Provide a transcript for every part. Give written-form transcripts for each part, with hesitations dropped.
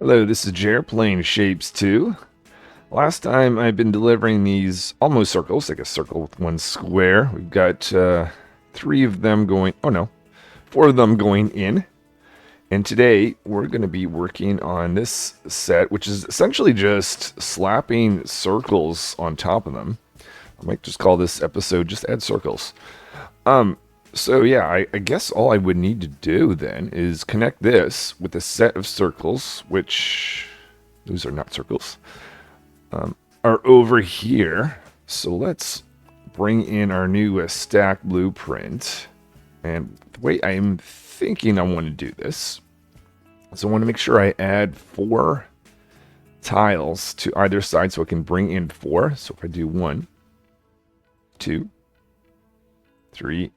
Hello, this is Jer playing Shapes 2. Last time I've been delivering these almost circles, like a circle with one square. We've got 3 of them going, oh no, 4 of them going in. And today we're going to be working on this set, which is essentially just slapping circles on top of them. I might just call this episode just add circles. So yeah, I guess all I would need to do then is connect this with a set of circles, which those are not circles, are over here. So let's bring in our new stack blueprint. And the way I'm thinking I want to do this, so I want to make sure I add 4 tiles to either side so I can bring in 4. So if I do 1, 2, 3,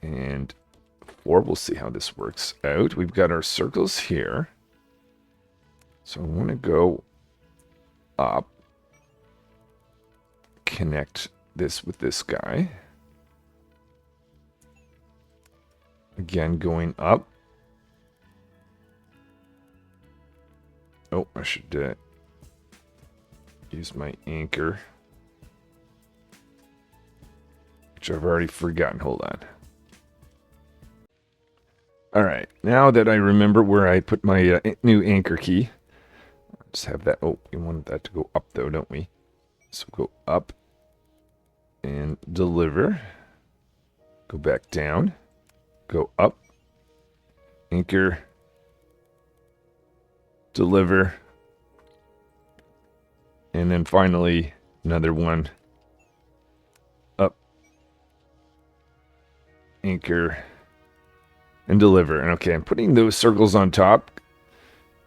and 4, we'll see how this works out. We've got our circles here. So I want to go up, connect this with this guy. Again, going up. Oh, I should use my anchor, which I've already forgotten. Hold on. Alright, now that I remember where I put my new anchor key, just have that. Oh, we wanted that to go up though, don't we? So go up and deliver. Go back down. Go up. Anchor. Deliver. And then finally, another one. Up. Anchor. And deliver. And okay, I'm putting those circles on top.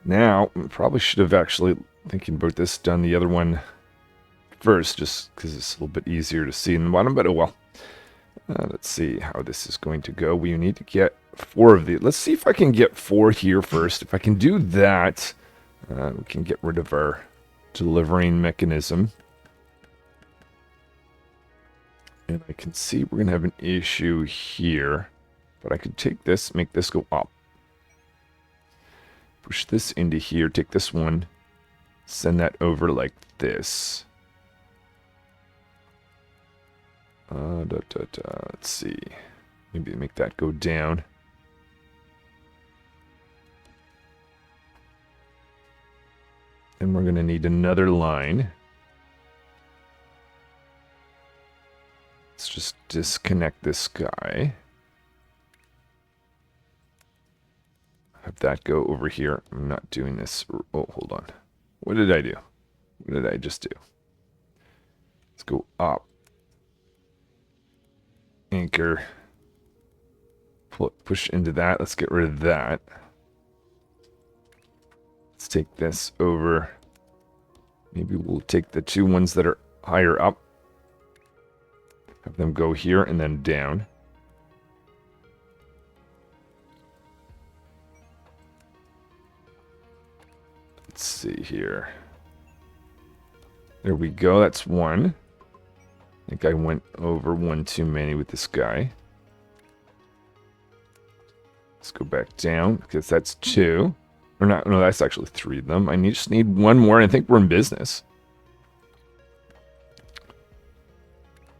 Now, I probably should have actually, thinking about this, done the other one first, just because it's a little bit easier to see in the bottom, but oh well. Let's see how this is going to go. We need to get 4 of these. Let's see if I can get 4 here first. If I can do that, we can get rid of our delivering mechanism. And I can see we're going to have an issue here. But I could take this, make this go up. Push this into here, take this one, send that over like this. Let's see. Maybe make that go down. And we're going to need another line. Let's just disconnect this guy. Have that go over here. I'm not doing this. Oh, hold on. What did I do? What did I just do? Let's go up. Anchor. Push into that. Let's get rid of that. Let's take this over. Maybe we'll take the 2 ones that are higher up. Have them go here and then down. Let's see here. There we go. That's 1. I think I went over 1 too many with this guy. Let's go back down because that's 2. Or not, no, that's actually 3 of them. Just need 1 more and I think we're in business.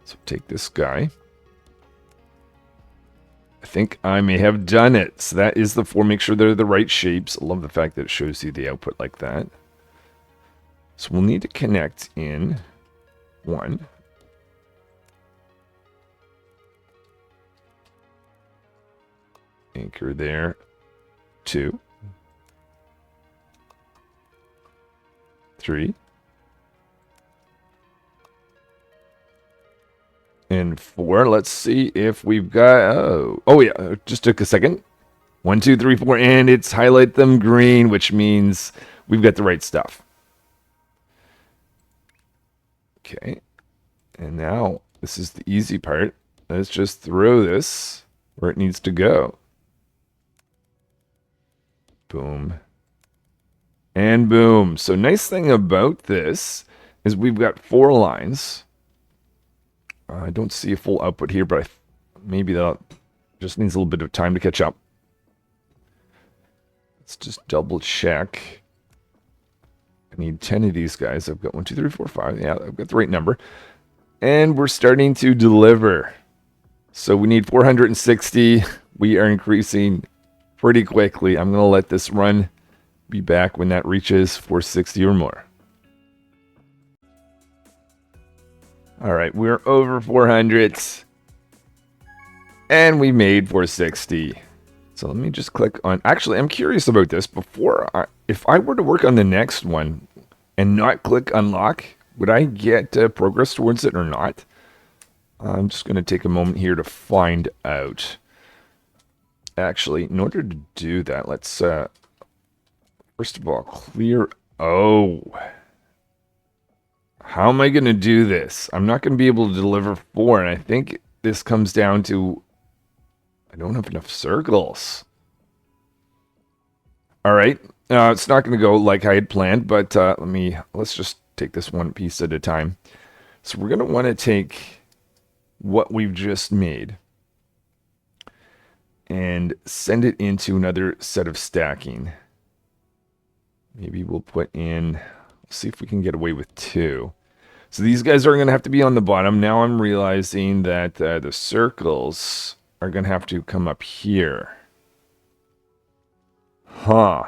So take this guy. I think I may have done it. So that is the 4. Make sure they're the right shapes. I love the fact that it shows you the output like that. So we'll need to connect in 1. Anchor there. 2. 3. And 4. Let's see if we've got... Oh yeah, just took a second. 1, 2, 3, 4, and it's highlight them green, which means we've got the right stuff. Okay. And now, this is the easy part. Let's just throw this where it needs to go. Boom. And boom. So nice thing about this is we've got 4 lines. I don't see a full output here, but maybe that just needs a little bit of time to catch up. Let's just double check. I need 10 of these guys. I've got 1, 2, 3, 4, 5. Yeah, I've got the right number. And we're starting to deliver. So we need 460. We are increasing pretty quickly. I'm going to let this run. Be back when that reaches 460 or more. All right, we're over 400. And we made 460. So let me just click on... Actually, I'm curious about this. If I were to work on the next one and not click unlock, would I get progress towards it or not? I'm just going to take a moment here to find out. Actually, in order to do that, let's... first of all, clear... Oh. How am I going to do this? I'm not going to be able to deliver 4, and I think this comes down to... I don't have enough circles. All right. It's not going to go like I had planned, but let's just take this one piece at a time. So we're going to want to take what we've just made and send it into another set of stacking. Maybe we'll put in, let's see if we can get away with 2. So these guys are going to have to be on the bottom. Now I'm realizing that the circles are going to have to come up here. Huh.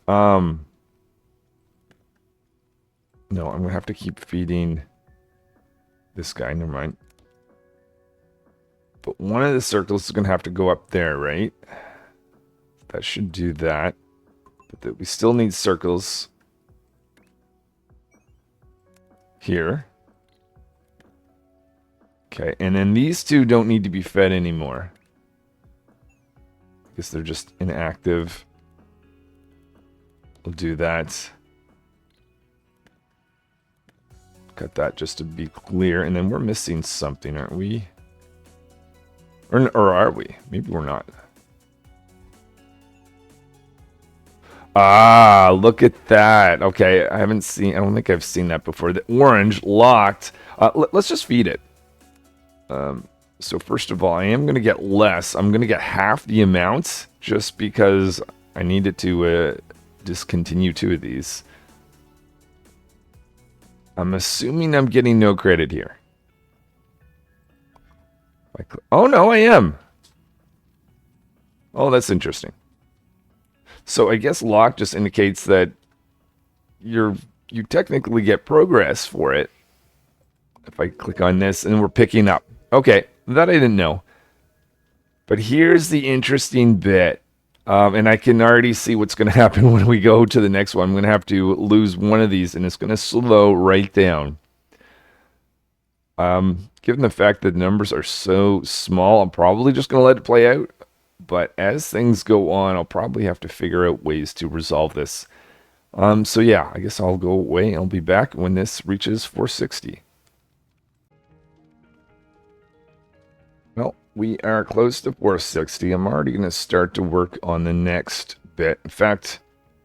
No, I'm going to have to keep feeding this guy. Never mind. But one of the circles is going to have to go up there, right? That should do that. But we still need circles here. Okay, and then these 2 don't need to be fed anymore. I guess they're just inactive. We'll do that. Cut that just to be clear. And then we're missing something, aren't we? Or are we? Maybe we're not. Ah, look at that. Okay, I don't think I've seen that before. The orange locked. Let's just feed it. So first of all, I am going to get less. I'm going to get half the amount just because I needed to discontinue 2 of these. I'm assuming I'm getting no credit here. Oh, no, I am. Oh, that's interesting. So I guess lock just indicates that you technically get progress for it. If I click on this and we're picking up. Okay, that I didn't know. But here's the interesting bit. And I can already see what's going to happen when we go to the next one. I'm going to have to lose one of these and it's going to slow right down. Given the fact that the numbers are so small, I'm probably just going to let it play out. But as things go on, I'll probably have to figure out ways to resolve this. So yeah, I guess I'll go away. I'll be back when this reaches 460. Well, we are close to 460. I'm already going to start to work on the next bit. In fact,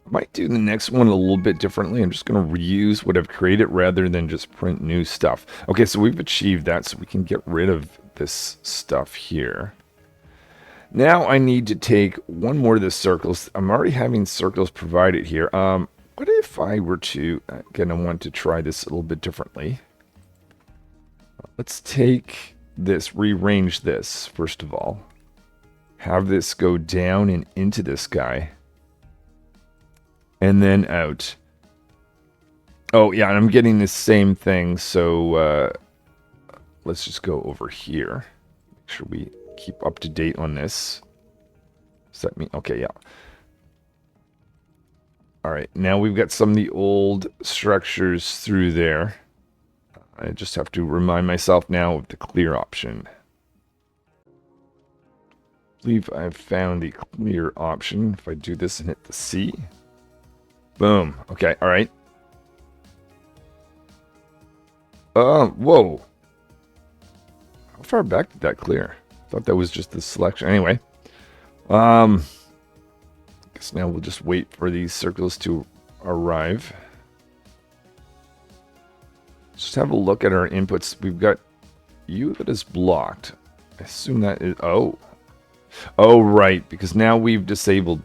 I might do the next one a little bit differently. I'm just going to reuse what I've created rather than just print new stuff. Okay, so we've achieved that, so we can get rid of this stuff here. Now I need to take one more of the circles. I'm already having circles provided here. What if I were to, again, I want to try this a little bit differently. Let's take this, rearrange this, first of all. Have this go down and into this guy. And then out. Oh, yeah, and I'm getting the same thing, so let's just go over here. Make sure we keep up to date on this. Does that mean... Okay, yeah. Alright, now we've got some of the old structures through there. I just have to remind myself now of the clear option. I believe I've found the clear option. If I do this and hit the C. Boom. Okay, alright. Whoa. How far back did that clear? I thought that was just the selection. Anyway. Guess now we'll just wait for these circles to arrive. Just have a look at our inputs. We've got U that is blocked. I assume that is... Oh. Oh, right. Because now we've disabled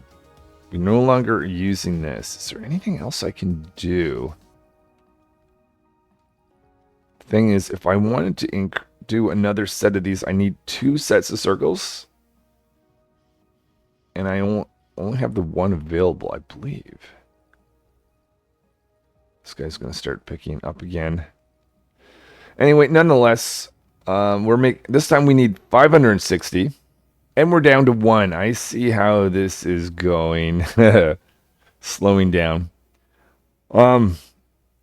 We no longer are using this. Is there anything else I can do? Thing is, if I wanted to do another set of these, I need 2 sets of circles. And I only have the one available, I believe. This guy's going to start picking up again. Anyway, nonetheless, this time we need 560. And we're down to 1. I see how this is going. Slowing down.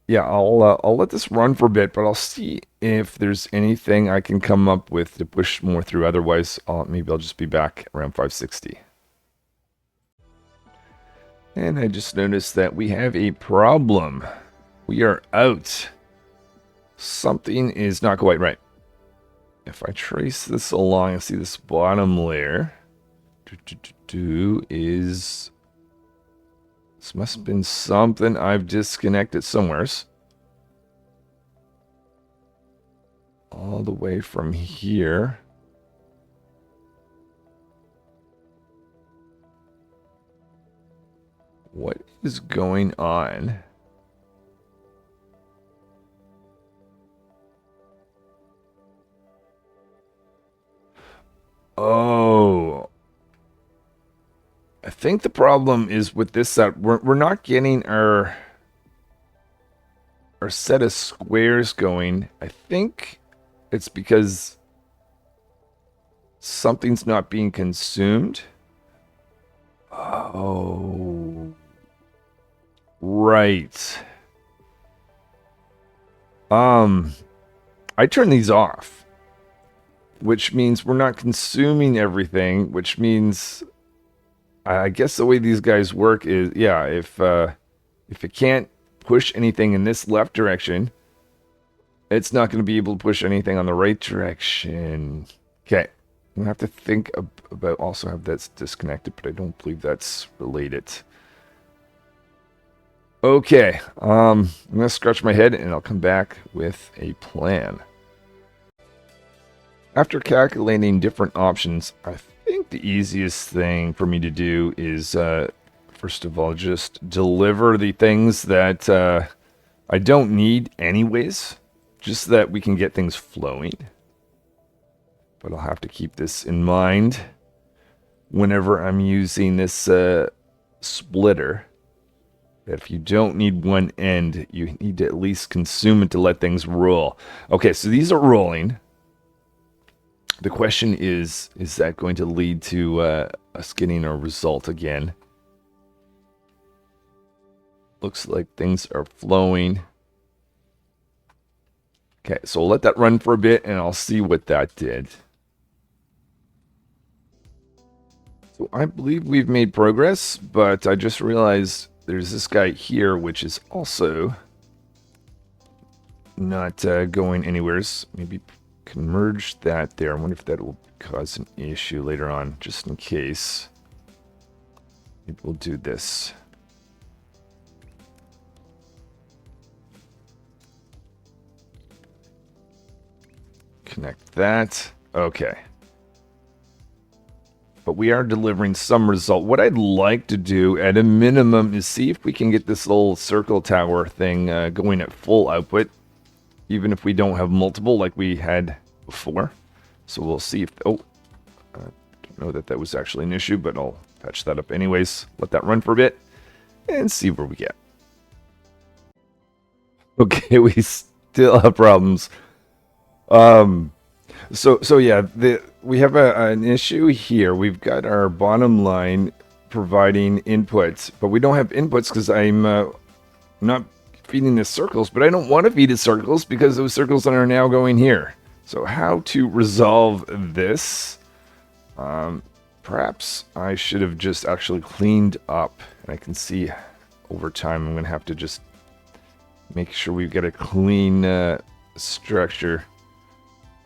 Yeah, I'll let this run for a bit, but I'll see if there's anything I can come up with to push more through. Otherwise, maybe I'll just be back around 560. And I just noticed that we have a problem. We are out. Something is not quite right. If I trace this along, I see this bottom layer. This must have been something I've disconnected somewheres. All the way from here. What is going on? Oh. I think the problem is with this set. We're not getting our set of squares going. I think it's because something's not being consumed. Oh. Right. I turn these off, which means we're not consuming everything, which means I guess the way these guys work is, yeah, if it can't push anything in this left direction, it's not going to be able to push anything on the right direction. Okay. I'm going to have to think about also have that disconnected, but I don't believe that's related. Okay. I'm going to scratch my head and I'll come back with a plan. After calculating different options, I think the easiest thing for me to do is, first of all, just deliver the things that I don't need anyways, just so that we can get things flowing. But I'll have to keep this in mind whenever I'm using this splitter. If you don't need one end, you need to at least consume it to let things roll. Okay, so these are rolling. The question is that going to lead to us getting a result again? Looks like things are flowing. Okay, so I'll let that run for a bit and I'll see what that did. So I believe we've made progress, but I just realized there's this guy here, which is also not going anywhere. Maybe can merge that there. I wonder if that will cause an issue later on, just in case. Maybe we'll do this. Connect that. Okay. But we are delivering some result. What I'd like to do at a minimum is see if we can get this little circle tower thing going at full output. Even if we don't have multiple like we had before. So we'll see if... Oh, I don't know that was actually an issue, but I'll patch that up anyways. Let that run for a bit and see where we get. Okay, we still have problems. So yeah, we have an issue here. We've got our bottom line providing inputs, but we don't have inputs because I'm not feeding the circles, but I don't want to feed the circles because those circles are now going here. So how to resolve this? Perhaps I should have just actually cleaned up, and I can see over time I'm going to have to just make sure we've got a clean structure.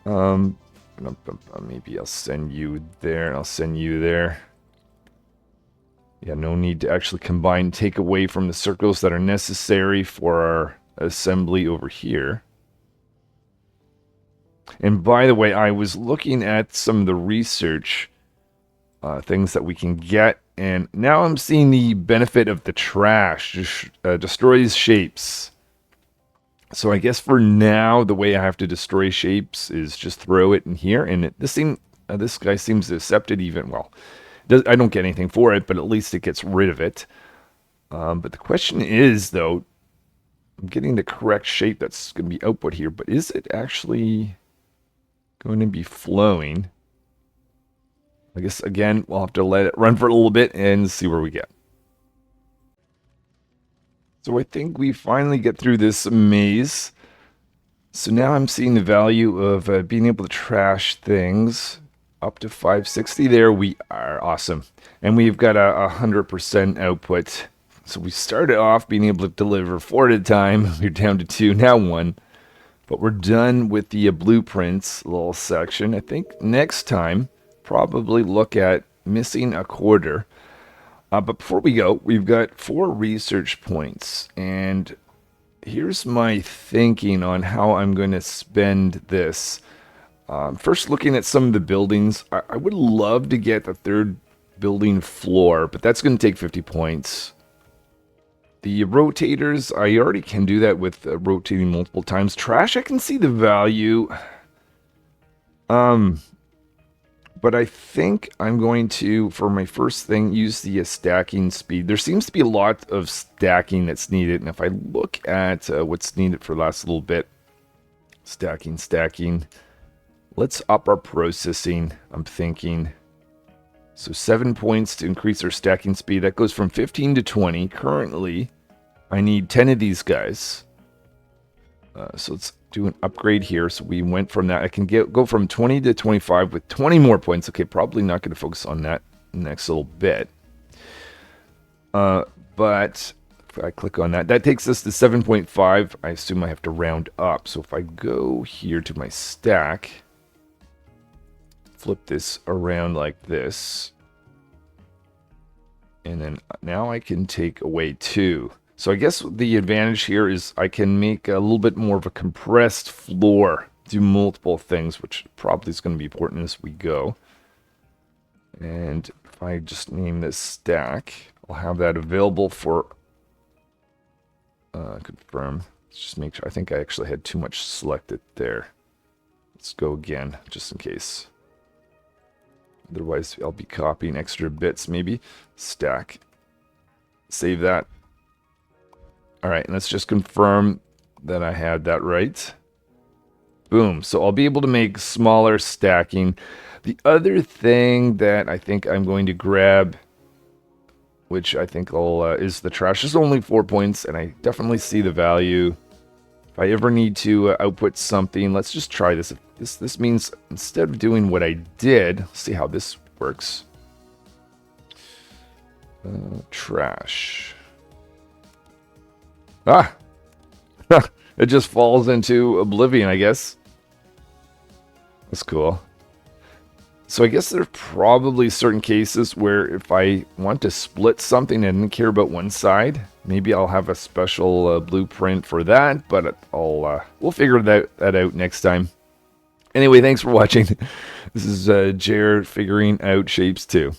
Maybe I'll send you there, and I'll send you there. Yeah, no need to actually combine, take away from the circles that are necessary for our assembly over here. And by the way, I was looking at some of the research things that we can get, And now I'm seeing the benefit of the trash. Destroys shapes. So I guess for now, the way I have to destroy shapes is just throw it in here. And this guy seems to accept it even. Well, I don't get anything for it, but at least it gets rid of it. But the question is, though, I'm getting the correct shape that's going to be output here. But is it actually going to be flowing? I guess, again, we'll have to let it run for a little bit and see where we get. So I think we finally get through this maze. So now I'm seeing the value of being able to trash things up to 560. There we are. Awesome. And we've got a 100% output. So we started off being able to deliver 4 at a time. We're down to 2, now 1. But we're done with the blueprints little section. I think next time, probably look at missing a quarter. But before we go, we've got 4 research points. And here's my thinking on how I'm going to spend this. First, looking at some of the buildings, I would love to get the 3rd building floor, but that's going to take 50 points. The rotators, I already can do that with rotating multiple times. Trash, I can see the value. But I think I'm going to, for my first thing, use the stacking speed. There seems to be a lot of stacking that's needed. And if I look at what's needed for the last little bit, stacking. Let's up our processing, I'm thinking. So 7 points to increase our stacking speed. That goes from 15 to 20. Currently, I need 10 of these guys. So let's do an upgrade here. So we went from that. I can go from 20 to 25 with 20 more points. Okay, probably not going to focus on that next little bit. But if I click on that, that takes us to 7.5. I assume I have to round up. So if I go here to my stack, flip this around like this, and then now I can take away 2. So I guess the advantage here is I can make a little bit more of a compressed floor, do multiple things, which probably is going to be important as we go. And if I just name this stack, I'll have that available for confirm. Let's just make sure. I think I actually had too much selected there. Let's go again, just in case. Otherwise, I'll be copying extra bits, maybe. Stack. Save that. All right, and let's just confirm that I had that right. Boom. So I'll be able to make smaller stacking. The other thing that I think I'm going to grab, which I think is the trash. It's only 4 points, and I definitely see the value. If I ever need to output something, let's just try this. This means instead of doing what I did, let's see how this works. Trash. Ah! It just falls into oblivion, I guess. That's cool. So I guess there's probably certain cases where if I want to split something and didn't care about one side, maybe I'll have a special blueprint for that, but we'll figure that out next time. Anyway, thanks for watching. This is Jared figuring out shapes too.